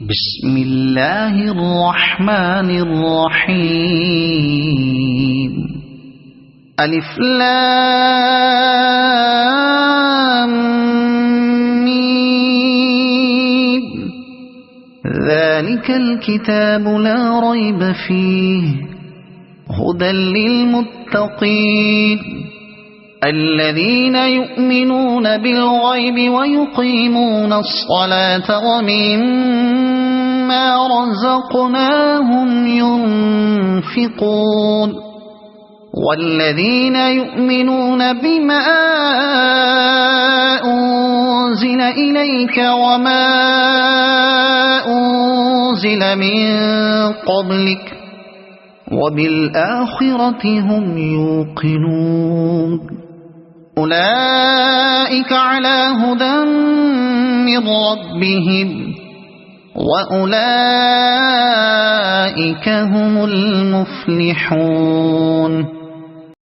بسم الله الرحمن الرحيم ألف لام ميم ذلك الكتاب لا ريب فيه هدى للمتقين الذين يؤمنون بالغيب ويقيمون الصلاة ومما رزقناهم ينفقون والذين يؤمنون بما أنزل إليك وما أنزل من قبلك وبالآخرة هم يوقنون أولئك على هدى من ربهم وأولئك هم المفلحون